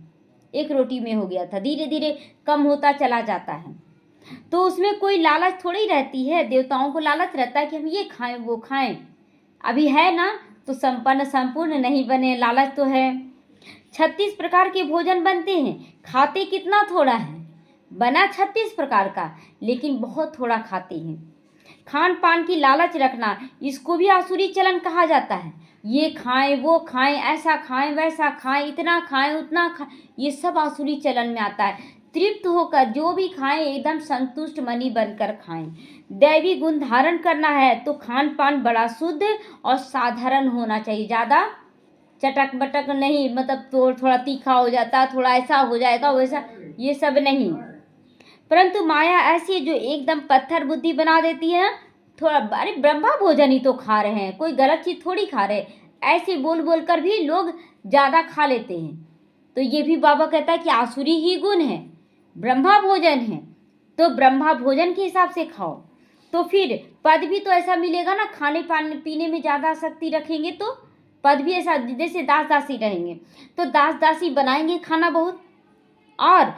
1 रोटी में हो गया था। धीरे धीरे कम होता चला जाता है। तो उसमें कोई लालच थोड़ी रहती है। देवताओं को लालच रहता है कि हम ये खाएं वो खाएं। अभी है ना तो संपन्न संपूर्ण नहीं बने, लालच तो है। 36 प्रकार के भोजन बनते हैं, खाते कितना थोड़ा है। बना 36 प्रकार का, लेकिन बहुत थोड़ा खाते हैं। खान पान की लालच रखना, इसको भी आसुरी चलन कहा जाता है। ये खाएं, वो खाएं, ऐसा खाएं, वैसा खाएं, इतना खाएं, उतना खाएं, ये सब आसुरी चलन में आता है। तृप्त होकर जो भी खाएं एकदम संतुष्ट मनी बनकर खाएं। दैवी गुण धारण करना है तो खान पान बड़ा शुद्ध और साधारण होना चाहिए। ज़्यादा चटक बटक नहीं, मतलब तो थोड़ा तीखा हो जाता, थोड़ा ऐसा हो जाएगा वैसा, ये सब नहीं। परंतु माया ऐसी है जो एकदम पत्थर बुद्धि बना देती है। थोड़ा, अरे ब्रह्मा भोजन ही तो खा रहे हैं, कोई गलत चीज़ थोड़ी खा रहे हैं, ऐसे बोल बोल कर भी लोग ज़्यादा खा लेते हैं। तो ये भी बाबा कहता है कि आसुरी ही गुण है, ब्रह्मा भोजन है तो ब्रह्मा भोजन के हिसाब से खाओ। तो फिर पद भी तो ऐसा मिलेगा ना, खाने पाने पीने में ज़्यादा आसक्ति रखेंगे तो पद भी ऐसा, जैसे दास दासी रहेंगे तो दास दासी बनाएंगे खाना बहुत, और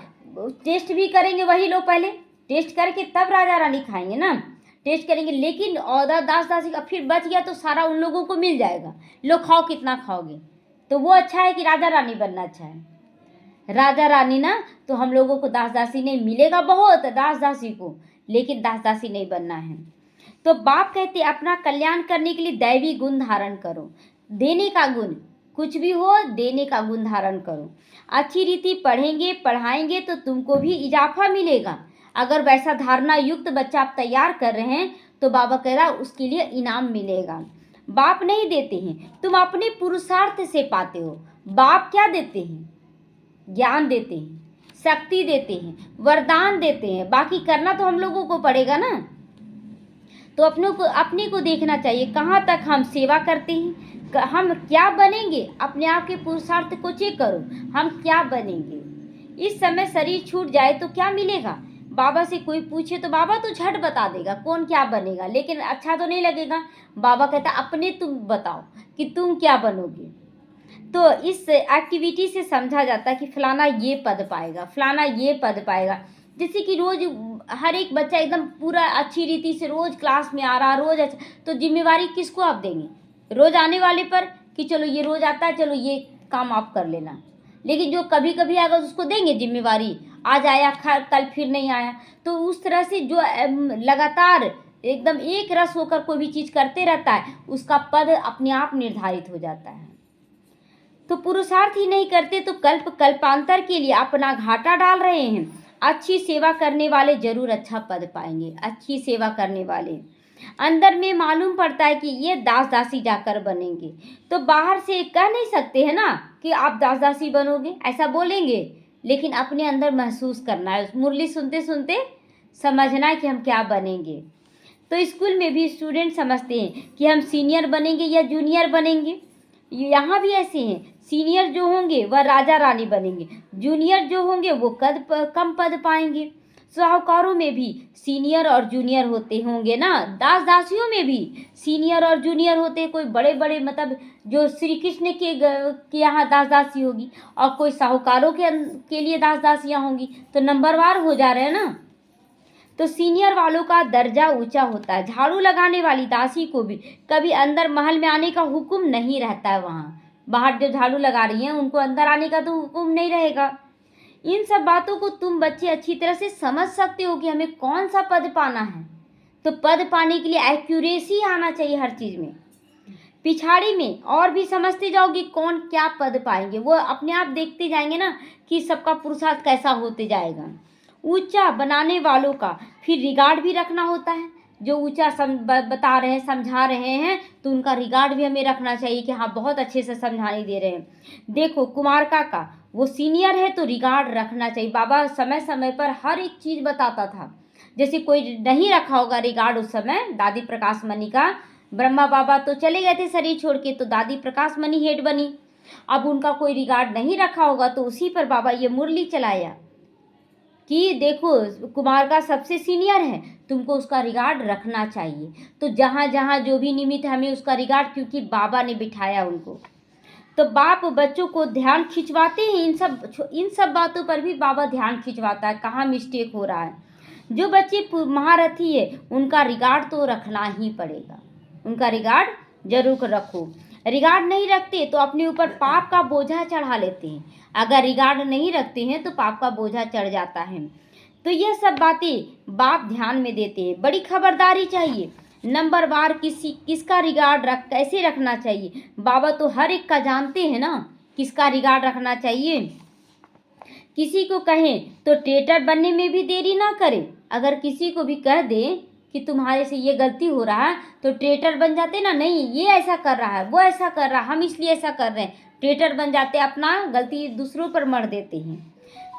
टेस्ट भी करेंगे वही लोग, पहले टेस्ट करके तब राजा रानी खाएंगे ना, टेस्ट करेंगे। लेकिन ऑर्डर दास दासी का फिर बच गया तो सारा उन लोगों को मिल जाएगा, लोग खाओ कितना खाओगे। तो वो अच्छा है कि राजा रानी बनना अच्छा है? राजा रानी ना, तो हम लोगों को दास दासी नहीं, मिलेगा बहुत दास दासी को, लेकिन दास दासी नहीं बनना है। तो बाप कहते अपना कल्याण करने के लिए दैवी गुण धारण करो, देने का गुण, कुछ भी हो देने का गुण धारण करो। अच्छी रीति पढ़ेंगे पढ़ाएंगे तो तुमको भी इजाफा मिलेगा। अगर वैसा धारणा युक्त बच्चा आप तैयार कर रहे हैं तो बाबा कह रहा उसके लिए इनाम मिलेगा। बाप नहीं देते हैं, तुम अपने पुरुषार्थ से पाते हो। बाप क्या देते हैं? ज्ञान देते हैं, शक्ति देते हैं, वरदान देते हैं, बाकी करना तो हम लोगों को पड़ेगा ना। तो अपने को देखना चाहिए कहाँ तक हम सेवा करते हैं, हम क्या बनेंगे। अपने आप के पुरुषार्थ को चेक करो, हम क्या बनेंगे। इस समय शरीर छूट जाए तो क्या मिलेगा? बाबा से कोई पूछे तो बाबा तो झट बता देगा कौन क्या बनेगा, लेकिन अच्छा तो नहीं लगेगा। बाबा कहता अपने तुम बताओ कि तुम क्या बनोगे। तो इस एक्टिविटी से समझा जाता है कि फलाना ये पद पाएगा, फलाना ये पद पाएगा। जैसे कि रोज हर एक बच्चा एकदम पूरा अच्छी रीति से रोज क्लास में आ रहा, रोज अच्छा, तो जिम्मेवारी किसको आप देंगे? रोज आने वाले पर, कि चलो ये रोज आता है, चलो ये काम आप कर लेना। लेकिन जो कभी कभी आएगा उसको देंगे जिम्मेवारी, आज आया कल फिर नहीं आया। तो उस तरह से जो लगातार एकदम एक रस होकर कोई भी चीज़ करते रहता है उसका पद अपने आप निर्धारित हो जाता है। तो पुरुषार्थ ही नहीं करते तो कल्पांतर के लिए अपना घाटा डाल रहे हैं। अच्छी सेवा करने वाले जरूर अच्छा पद पाएंगे। अच्छी सेवा करने वाले अंदर में मालूम पड़ता है कि ये दास दासी जाकर बनेंगे, तो बाहर से कह नहीं सकते हैं ना कि आप दास दासी बनोगे, ऐसा बोलेंगे, लेकिन अपने अंदर महसूस करना है। मुरली सुनते सुनते समझना है कि हम क्या बनेंगे। तो स्कूल में भी स्टूडेंट समझते हैं कि हम सीनियर बनेंगे या जूनियर बनेंगे। यहाँ भी ऐसे हैं, सीनियर जो होंगे वह राजा रानी बनेंगे, जूनियर जो होंगे वो कम पद पाएंगे। साहूकारों में भी सीनियर और जूनियर होते होंगे ना, दास दासियों में भी सीनियर और जूनियर होते। कोई बड़े बड़े मतलब जो श्री कृष्ण के यहाँ दास दासी होगी और कोई साहूकारों के लिए दास दासियाँ होंगी, तो नंबरवार हो जा रहे हैं ना। तो सीनियर वालों का दर्जा ऊंचा होता है। झाड़ू लगाने वाली दासी को भी कभी अंदर महल में आने का हुक्म नहीं रहता है। वहाँ बाहर जो झाड़ू लगा रही हैं उनको अंदर आने का तो हुक्म नहीं रहेगा। इन सब बातों को तुम बच्चे अच्छी तरह से समझ सकते हो कि हमें कौन सा पद पाना है। तो पद पाने के लिए एक्यूरेसी आना चाहिए हर चीज़ में। पिछाड़ी में और भी समझते जाओगे कौन क्या पद पाएंगे, वो अपने आप देखते जाएंगे ना कि सबका पुरुषार्थ कैसा होते जाएगा। ऊंचा बनाने वालों का फिर रिगार्ड भी रखना होता है। जो ऊंचा बता रहे हैं, समझा रहे हैं, तो उनका रिगार्ड भी हमें रखना चाहिए कि हाँ बहुत अच्छे से समझाने दे रहे हैं। देखो कुमारका का वो सीनियर है तो रिगार्ड रखना चाहिए। बाबा समय समय पर हर एक चीज़ बताता था। जैसे कोई नहीं रखा होगा रिगार्ड उस समय, दादी प्रकाश मणि का, ब्रह्मा बाबा तो चले गए थे शरीर छोड़ के, तो दादी प्रकाश मणि हेड बनी। अब उनका कोई रिगार्ड नहीं रखा होगा तो उसी पर बाबा ये मुरली चलाया कि देखो कुमार का सबसे सीनियर है, तुमको उसका रिगार्ड रखना चाहिए। तो जहाँ जहाँ जो भी निमित्त है हमें उसका रिगार्ड, क्योंकि बाबा ने बिठाया उनको। तो बाप बच्चों को ध्यान खिंचवाते हैं, इन सब बातों पर भी बाबा ध्यान खिंचवाता है कहाँ मिस्टेक हो रहा है। जो बच्चे महारथी है उनका रिगार्ड तो रखना ही पड़ेगा, उनका रिगार्ड जरूर रखो। रिगार्ड नहीं रखते तो अपने ऊपर पाप का बोझा चढ़ा लेते हैं। अगर रिगार्ड नहीं रखते हैं तो पाप का बोझा चढ़ जाता है। तो यह सब बातें बाप ध्यान में देते हैं। बड़ी खबरदारी चाहिए, नंबरवार किसका रिगार्ड कैसे रखना चाहिए। बाबा तो हर एक का जानते हैं ना, किसका रिगार्ड रखना चाहिए। किसी को कहें तो ट्रेटर बनने में भी देरी ना करें। अगर किसी को भी कह दें कि तुम्हारे से ये गलती हो रहा है तो ट्रेटर बन जाते ना, नहीं ये ऐसा कर रहा है, वो ऐसा कर रहा है, हम इसलिए ऐसा कर रहे हैं, ट्रेटर बन जाते, अपना गलती दूसरों पर मढ़ देते हैं।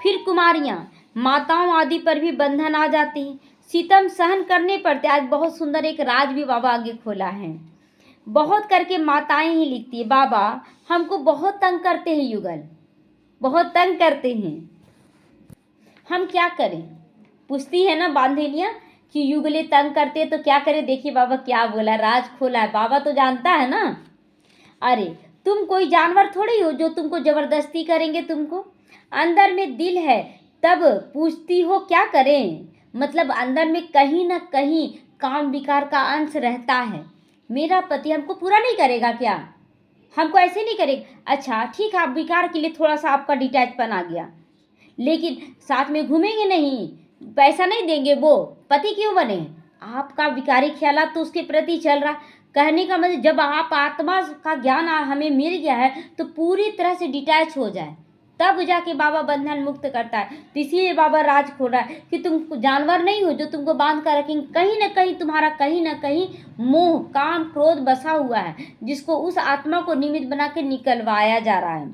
फिर कुमारियाँ, माताओं आदि पर भी बंधन आ जाते हैं, सितम सहन करने पड़ते। आज बहुत सुंदर एक राज भी बाबा आगे खोला है। बहुत करके माताएं ही लिखती है, बाबा हमको बहुत तंग करते हैं युगल, बहुत तंग करते हैं, हम क्या करें। पूछती है ना बांधेलियाँ कि युगले तंग करते तो क्या करें। देखिए बाबा क्या बोला, राज खोला है, बाबा तो जानता है ना। अरे तुम कोई जानवर थोड़ी हो जो तुमको जबरदस्ती करेंगे। तुमको अंदर में दिल है तब पूछती हो क्या करें। मतलब अंदर में कहीं ना कहीं काम विकार का अंश रहता है। मेरा पति हमको पूरा नहीं करेगा क्या, हमको ऐसे नहीं करेगा। अच्छा ठीक है, आप विकार के लिए थोड़ा सा आपका डिटैचपन आ गया, लेकिन साथ में घूमेंगे नहीं, पैसा नहीं देंगे, वो पति क्यों बने। आपका विकारी ख्यालात तो उसके प्रति चल रहा। कहने का मतलब जब आप आत्मा का ज्ञान हमें मिल गया है तो पूरी तरह से डिटैच हो जाए, तब जाके बाबा बंधन मुक्त करता है। तो इसीलिए बाबा राज खोल रहा है कि तुम जानवर नहीं हो जो तुमको बांध कर रखेंगे। कहीं ना कहीं तुम्हारा कहीं ना कहीं मोह काम क्रोध बसा हुआ है, जिसको उस आत्मा को निमित्त बना के निकलवाया जा रहा है।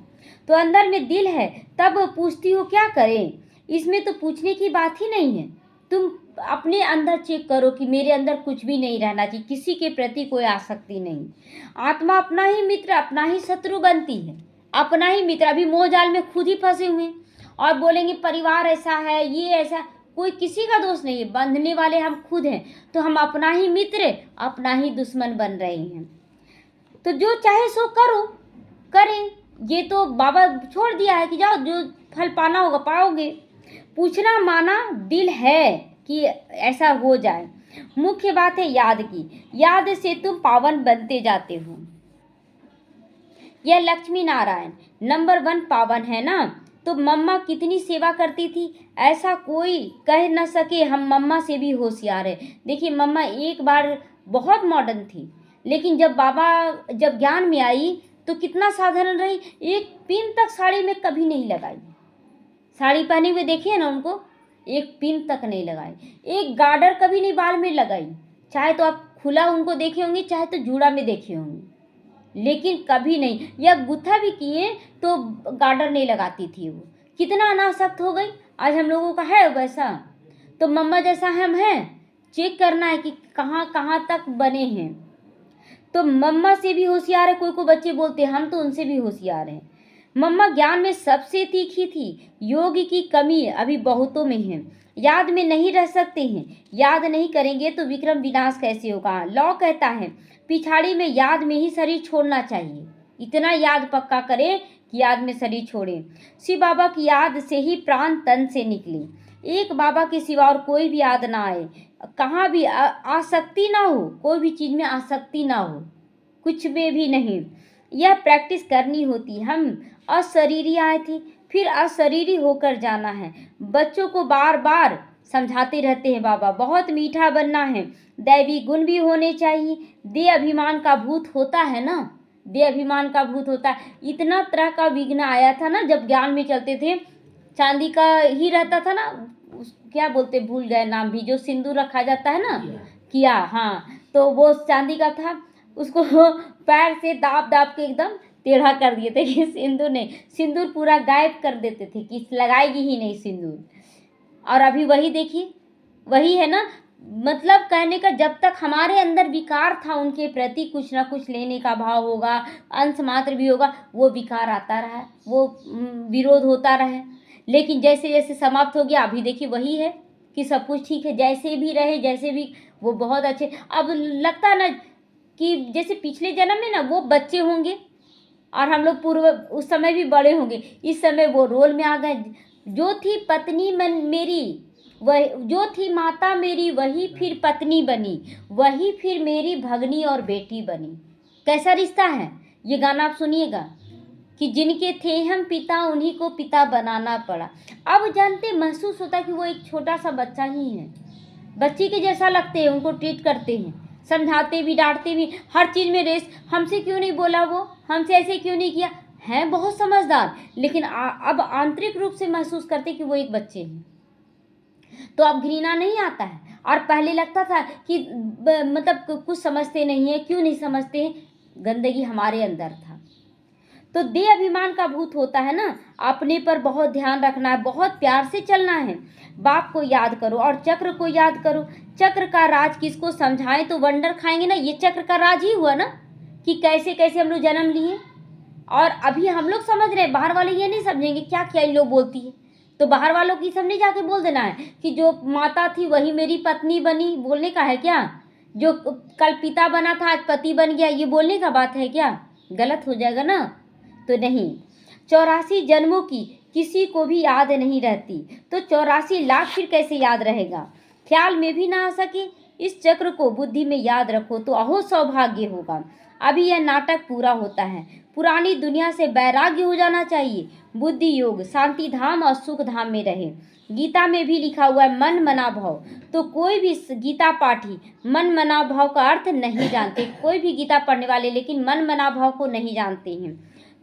तो अंदर में दिल है तब पूछती हो क्या करें। इसमें तो पूछने की बात ही नहीं है। तुम अपने अंदर चेक करो कि मेरे अंदर कुछ भी नहीं रहना चाहिए, किसी के प्रति कोई आसक्ति नहीं। आत्मा अपना ही मित्र अपना ही शत्रु बनती है, अपना ही मित्र। अभी मोह जाल में खुद ही फंसे हुए हैं और बोलेंगे परिवार ऐसा है, ये ऐसा। कोई किसी का दोष नहीं है, बंधने वाले हम खुद हैं। तो हम अपना ही मित्र अपना ही दुश्मन बन रहे हैं। तो जो चाहे सो करो, करें। ये तो बाबा छोड़ दिया है कि जाओ जो फल पाना होगा पाओगे। पूछना माना दिल है कि ऐसा हो जाए। मुख्य बात है याद की, याद से तुम पावन बनते जाते हो। यह लक्ष्मी नारायण नंबर 1 पावन है ना। तो मम्मा कितनी सेवा करती थी, ऐसा कोई कह न सके। हम मम्मा से भी होशियार है। देखिए मम्मा एक बार बहुत मॉडर्न थी, लेकिन जब ज्ञान में आई तो कितना साधारण रही। एक पिन तक साड़ी में कभी नहीं लगाई। साड़ी पहने हुए देखिए ना उनको, एक पिन तक नहीं लगाई। एक गार्डर कभी नहीं बाल में लगाई। चाहे तो आप खुला उनको देखे होंगे, चाहे तो जूड़ा में देखे होंगे, लेकिन कभी नहीं। या गुत्था भी किए तो गार्डर नहीं लगाती थी वो। कितना अनासक्त हो गई। आज हम लोगों का है वैसा। तो मम्मा जैसा हम हैं, चेक करना है कि कहाँ कहाँ तक बने हैं। तो मम्मा से भी होशियार है। कोई कोई बच्चे बोलते हैं हम तो उनसे भी होशियार हैं। मम्मा ज्ञान में सबसे तीखी थी। योग की कमी अभी बहुतों में है, याद में नहीं रह सकते हैं। याद नहीं करेंगे तो विक्रम विनाश कैसे होगा। लॉ कहता है पिछाड़ी में याद में ही शरीर छोड़ना चाहिए। इतना याद पक्का करें कि याद में शरीर छोड़े। शिव बाबा की याद से ही प्राण तन से निकले। एक बाबा के सिवा और कोई भी याद ना आए। कहाँ भी आसक्ति ना हो, कोई भी चीज़ में आसक्ति ना हो, कुछ में भी नहीं। यह प्रैक्टिस करनी होती। हम अशरीरी आए थे, फिर अशरीरी होकर जाना है। बच्चों को बार बार समझाते रहते हैं बाबा, बहुत मीठा बनना है, दैवी गुण भी होने चाहिए। दे अभिमान का भूत होता है ना, दे अभिमान का भूत होता है। इतना तरह का विघ्न आया था ना जब ज्ञान में चलते थे। चांदी का ही रहता था ना, क्या बोलते भूल गए नाम भी, जो सिंदूर रखा जाता है ना, किया। हाँ, तो वो चांदी का था। उसको पैर से दाब दाब के एकदम टेढ़ा कर दिए थे कि सिंदूर नहीं, सिंदूर पूरा गायब कर देते थे कि लगाएगी ही नहीं सिंदूर। और अभी वही देखिए, वही है ना। मतलब कहने का जब तक हमारे अंदर विकार था उनके प्रति कुछ ना कुछ लेने का भाव होगा, अंश मात्र भी होगा, वो विकार आता रहा, वो विरोध होता रहे। लेकिन जैसे जैसे समाप्त हो गया, अभी देखिए वही है कि सब कुछ ठीक है, जैसे भी रहे, जैसे भी वो बहुत अच्छे। अब लगता है ना कि जैसे पिछले जन्म में ना वो बच्चे होंगे और हम लोग पूर्व उस समय भी बड़े होंगे। इस समय वो रोल में आ गए। जो थी पत्नी मेरी, वह जो थी माता मेरी, वही फिर पत्नी बनी, वही फिर मेरी भगनी और बेटी बनी। कैसा रिश्ता है। ये गाना आप सुनिएगा। कि जिनके थे हम पिता उन्हीं को पिता बनाना पड़ा। अब जानते महसूस होता है कि वो एक छोटा सा बच्चा ही है, बच्चे के जैसा लगते हैं, उनको ट्रीट करते हैं, समझाते भी डांटते भी, हर चीज़ में रेस, हमसे क्यों नहीं बोला वो, हमसे ऐसे क्यों नहीं किया, हैं बहुत समझदार, लेकिन अब आंतरिक रूप से महसूस करते कि वो एक बच्चे हैं। तो अब घृणा नहीं आता है, और पहले लगता था कि मतलब कुछ समझते नहीं है, क्यों नहीं समझते हैं, गंदगी हमारे अंदर था। तो देह अभिमान का भूत होता है ना, अपने पर बहुत ध्यान रखना है, बहुत प्यार से चलना है। बाप को याद करो और चक्र को याद करो। चक्र का राज किसको समझाएं तो वंडर खाएंगे ना, ये चक्र का राज ही हुआ ना, कि कैसे कैसे हम लोग जन्म लिए, और अभी हम लोग समझ रहे हैं, बाहर वाले ये नहीं समझेंगे क्या क्या इन लोग बोलती है। तो बाहर वालों की सामने जाके बोल देना है कि जो माता थी वही मेरी पत्नी बनी, बोलने का है क्या? जो कल पिता बना था आज पति बन गया, ये बोलने का बात है क्या? गलत हो जाएगा ना। तो नहीं, 84 जन्मों की किसी को भी याद नहीं रहती, तो 84 लाख फिर कैसे याद रहेगा? ख्याल में भी ना आ सके। इस चक्र को बुद्धि में याद रखो तो अहो सौभाग्य होगा। अभी यह नाटक पूरा होता है, पुरानी दुनिया से वैराग्य हो जाना चाहिए। बुद्धि योग शांति धाम और सुख धाम में रहे। गीता में भी लिखा हुआ है मन मना भाव, तो कोई भी गीता पाठी मन मना भाव का अर्थ नहीं जानते, कोई भी गीता पढ़ने वाले लेकिन मन मना भाव को नहीं जानते हैं।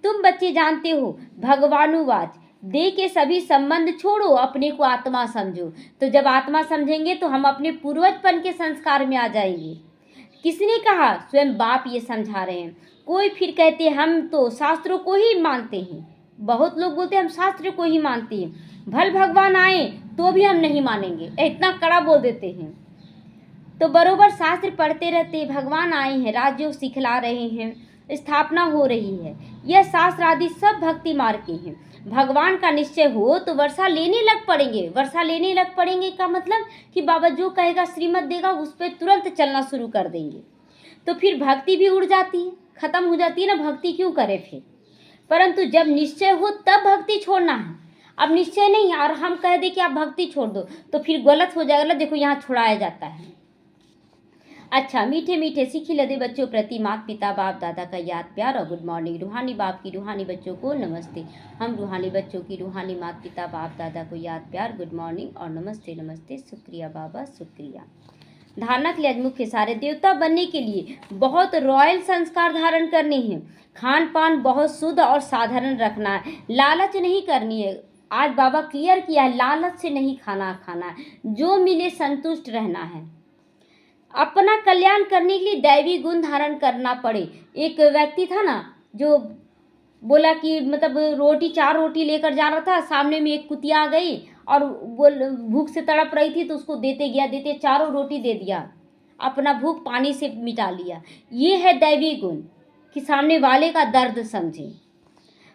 तुम बच्चे जानते हो भगवानुवाच, देह के सभी संबंध छोड़ो, अपने को आत्मा समझो। तो जब आत्मा समझेंगे तो हम अपने पूर्वजपन के संस्कार में आ जाएंगे। किसने कहा? स्वयं बाप ये समझा रहे हैं। कोई फिर कहते हैं हम तो शास्त्रों को ही मानते हैं, बहुत लोग बोलते हैं हम शास्त्र को ही मानते हैं, भल भगवान आए तो भी हम नहीं मानेंगे, इतना कड़ा बोल देते हैं। तो बरोबर शास्त्र पढ़ते रहते, भगवान आए हैं, राज्य सिखला रहे हैं, स्थापना हो रही है, यह शास्त्र आदि सब भक्ति मार्ग के हैं। भगवान का निश्चय हो तो वर्षा लेने लग पड़ेंगे। वर्षा लेने लग पड़ेंगे का मतलब कि बाबा जो कहेगा श्रीमत देगा उस पर तुरंत चलना शुरू कर देंगे। तो फिर भक्ति भी उड़ जाती है, खत्म हो जाती है ना, भक्ति क्यों करे फिर। परंतु जब निश्चय हो तब भक्ति छोड़ना है। अब निश्चय नहीं है और हम कह दे कि आप भक्ति छोड़ दो तो फिर गलत हो जाएगा। देखो यहाँ छुड़ाया जाता है। अच्छा, मीठे मीठे सीखी लदे बच्चों प्रति माता पिता बाप दादा का याद प्यार और गुड मॉर्निंग। रूहानी बाप की रूहानी बच्चों को नमस्ते। हम रूहानी बच्चों की रूहानी माता पिता बाप दादा को याद प्यार, गुड मॉर्निंग और नमस्ते नमस्ते। शुक्रिया बाबा, शुक्रिया। धारणा के लिए आज मुख्य सारे देवता बनने के लिए बहुत रॉयल संस्कार धारण करने हैं। खान पान बहुत शुद्ध और साधारण रखना है, लालच नहीं करनी है। आज बाबा क्लियर किया है, लालच से नहीं खाना है, जो मिले संतुष्ट रहना है। अपना कल्याण करने के लिए दैवी गुण धारण करना पड़े। एक व्यक्ति था ना जो बोला कि मतलब रोटी 4 रोटी लेकर जा रहा था, सामने में एक कुतिया आ गई और भूख से तड़प रही थी तो उसको देते गया, देते 4 रोटी दे दिया, अपना भूख पानी से मिटा लिया। ये है दैवी गुण कि सामने वाले का दर्द समझे।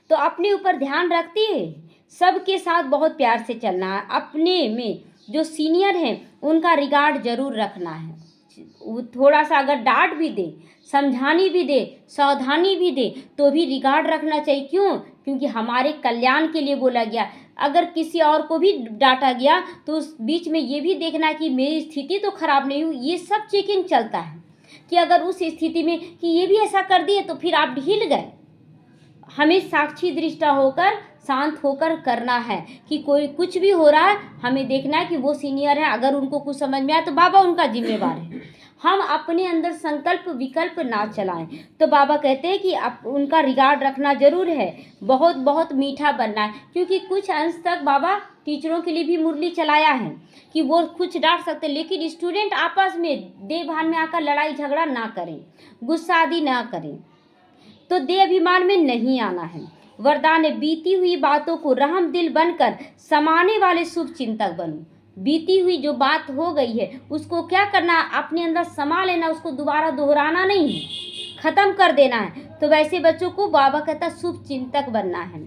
तो अपने ऊपर ध्यान रखती है, सबके साथ बहुत प्यार से चलना है। अपने में जो सीनियर हैं उनका रिगार्ड जरूर रखना है। थोड़ा सा अगर डांट भी दे, समझानी भी दे, सावधानी भी दे तो भी रिगार्ड रखना चाहिए। क्यों? क्योंकि हमारे कल्याण के लिए बोला गया। अगर किसी और को भी डांटा गया तो उस बीच में ये भी देखना कि मेरी स्थिति तो खराब नहीं हुई। ये सब चेकिंग चलता है कि अगर उस स्थिति में कि ये भी ऐसा कर दिए तो फिर आप ढील गए। हमें साक्षी दृष्टा होकर शांत होकर करना है कि कोई कुछ भी हो रहा है, हमें देखना है कि वो सीनियर है, अगर उनको कुछ समझ में आए तो बाबा उनका जिम्मेवार है। हम अपने अंदर संकल्प विकल्प ना चलाएं। तो बाबा कहते हैं कि आप उनका रिगार्ड रखना जरूर है, बहुत बहुत मीठा बनना है। क्योंकि कुछ अंश तक बाबा टीचरों के लिए भी मुरली चलाया है कि वो कुछ डांट सकते, लेकिन स्टूडेंट आपस में देह भान में आकर लड़ाई झगड़ा ना करें, गुस्सा आदि ना करें। तो देह अभिमान में नहीं आना है। वरदान है, बीती हुई बातों को रहम दिल बनकर समाने वाले शुभ चिंतक बनो। बीती हुई जो बात हो गई है उसको क्या करना, अपने अंदर समा लेना, उसको दोबारा दोहराना नहीं है, खत्म कर देना है। तो वैसे बच्चों को बाबा कहता शुभ चिंतक बनना है।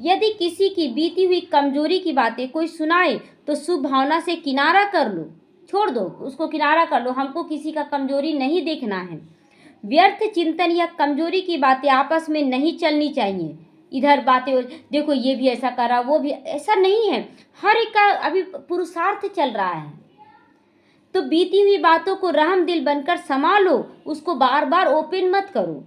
यदि किसी की बीती हुई कमजोरी की बातें कोई सुनाए तो शुभ भावना से किनारा कर लो, छोड़ दो, उसको किनारा कर लो। हमको किसी का कमजोरी नहीं देखना है। व्यर्थ चिंतन या कमजोरी की बातें आपस में नहीं चलनी चाहिए। इधर बातें देखो ये भी ऐसा करा, वो भी ऐसा नहीं है। हर एक का अभी पुरुषार्थ चल रहा है। तो बीती हुई बातों को रहम दिल बनकर संभालो, उसको बार बार ओपन मत करो।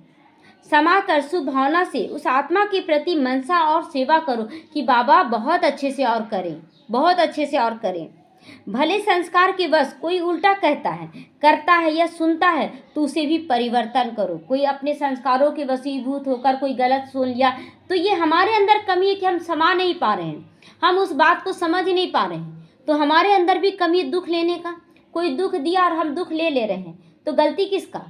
समा कर शुभ भावना से उस आत्मा के प्रति मनसा और सेवा करो कि बाबा बहुत अच्छे से और करें, बहुत अच्छे से और करें। भले संस्कार के वश कोई उल्टा कहता है, करता है या सुनता है तो उसे भी परिवर्तन करो। कोई अपने संस्कारों के वशीभूत होकर कोई गलत सुन लिया तो ये हमारे अंदर कमी है कि हम समा नहीं पा रहे हैं, हम उस बात को समझ नहीं पा रहे हैं। तो हमारे अंदर भी कमी है दुख लेने का। कोई दुख दिया और हम दुख ले रहे हैं तो गलती किसका?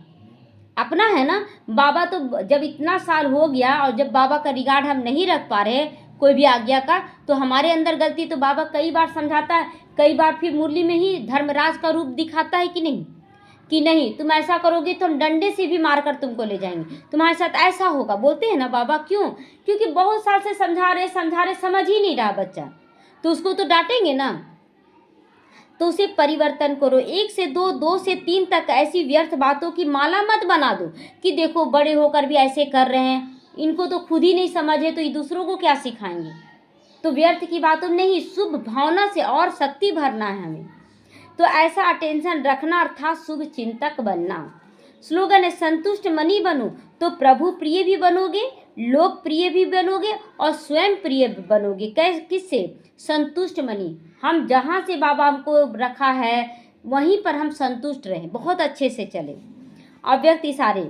अपना है ना। बाबा तो जब इतना साल हो गया और जब बाबा का रिगार्ड हम नहीं रख पा रहे कोई भी आज्ञा का, तो हमारे अंदर गलती। तो बाबा कई बार समझाता है, कई बार फिर मुरली में ही धर्मराज का रूप दिखाता है कि नहीं, कि नहीं तुम ऐसा करोगे तो हम डंडे से भी मारकर तुमको ले जाएंगे, तुम्हारे साथ ऐसा होगा। बोलते हैं ना बाबा। क्यों? क्योंकि बहुत साल से समझा रहे समझ ही नहीं रहा बच्चा, तो उसको तो डांटेंगे ना। तो उसे परिवर्तन करो। 1 से 2, 2 से 3 तक ऐसी व्यर्थ बातों की माला मत बना दो कि देखो बड़े होकर भी ऐसे कर रहे हैं, इनको तो खुद ही नहीं समझ है तो ये दूसरों को क्या सिखाएंगे। तो व्यर्थ की बातों नहीं, शुभ भावना से और शक्ति भरना है हमें। तो ऐसा अटेंशन रखना अर्थात शुभ चिंतक बनना। स्लोगन है, संतुष्ट मनी बनो तो प्रभु प्रिय भी बनोगे, लोक प्रिय भी बनोगे और स्वयं प्रिय भी बनोगे। किससे? संतुष्ट मनी। हम जहाँ से बाबा हमको रखा है वहीं पर हम संतुष्ट रहें, बहुत अच्छे से चले। अव्यक्त इशारे,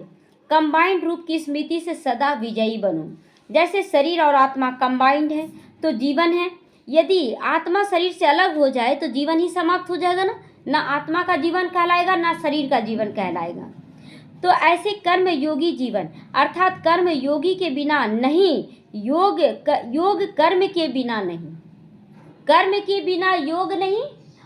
कंबाइंड रूप की स्मृति से सदा विजयी बनो। जैसे शरीर और आत्मा कंबाइंड है तो जीवन है। यदि आत्मा शरीर से अलग हो जाए तो जीवन ही समाप्त हो जाएगा ना। ना आत्मा का जीवन कहलाएगा ना शरीर का जीवन कहलाएगा। तो ऐसे कर्म योगी जीवन अर्थात कर्म योगी के बिना नहीं, योग कर्म के बिना नहीं, कर्म के बिना योग नहीं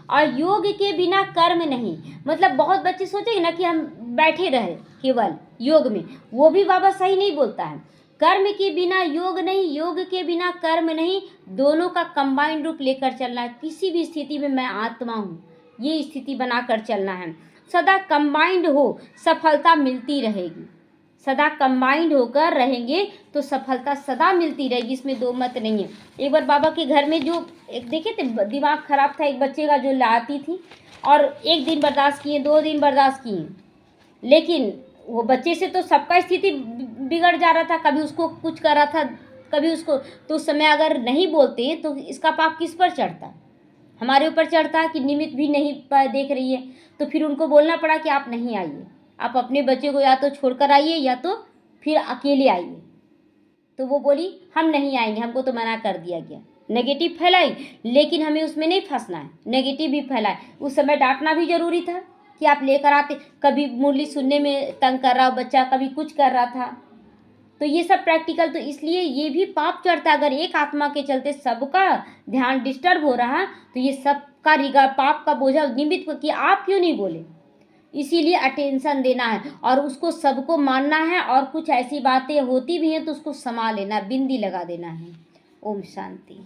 और योग के बिना कर्म नहीं। मतलब बहुत बच्चे सोचेंगे ना कि हम बैठे रहे केवल योग में, वो भी बाबा सही नहीं बोलता है। कर्म के बिना योग नहीं, योग के बिना कर्म नहीं, दोनों का कंबाइंड रूप लेकर चलना है। किसी भी स्थिति में मैं आत्मा हूँ, ये स्थिति बनाकर चलना है। सदा कंबाइंड हो, सफलता मिलती रहेगी। सदा कंबाइंड होकर रहेंगे तो सफलता सदा मिलती रहेगी, इसमें दो मत नहीं है। एक बार बाबा के घर में जो एक देखे थे दिमाग खराब था एक बच्चे का, जो लाती थी और 1 दिन बर्दाश्त किए, 2 दिन बर्दाश्त किए, लेकिन वो बच्चे से तो सबका स्थिति बिगड़ जा रहा था। कभी उसको कुछ कर रहा था, कभी उसको। तो उस समय अगर नहीं बोलते तो इसका पाप किस पर चढ़ता? हमारे ऊपर चढ़ता कि निमित्त भी नहीं देख रही है। तो फिर उनको बोलना पड़ा कि आप नहीं आइए, आप अपने बच्चे को या तो छोड़कर आइए या तो फिर अकेले आइए। तो वो बोली हम नहीं आएंगे, हमको तो मना कर दिया गया। नेगेटिव फैलाई, लेकिन हमें उसमें नहीं फंसना है। नेगेटिव भी फैलाए, उस समय डांटना भी जरूरी था कि आप लेकर आते। कभी मुरली सुनने में तंग कर रहा बच्चा, कभी कुछ कर रहा था, तो ये सब प्रैक्टिकल। तो इसलिए ये भी पाप चढ़ता। अगर एक आत्मा के चलते सबका ध्यान डिस्टर्ब हो रहा तो ये सबका रिगा पाप का बोझा निमित्त कि आप क्यों नहीं बोले। इसीलिए अटेंशन देना है और उसको सबको मानना है, और कुछ ऐसी बातें होती भी हैं तो उसको संभाल लेना, बिंदी लगा देना है। ओम शांति।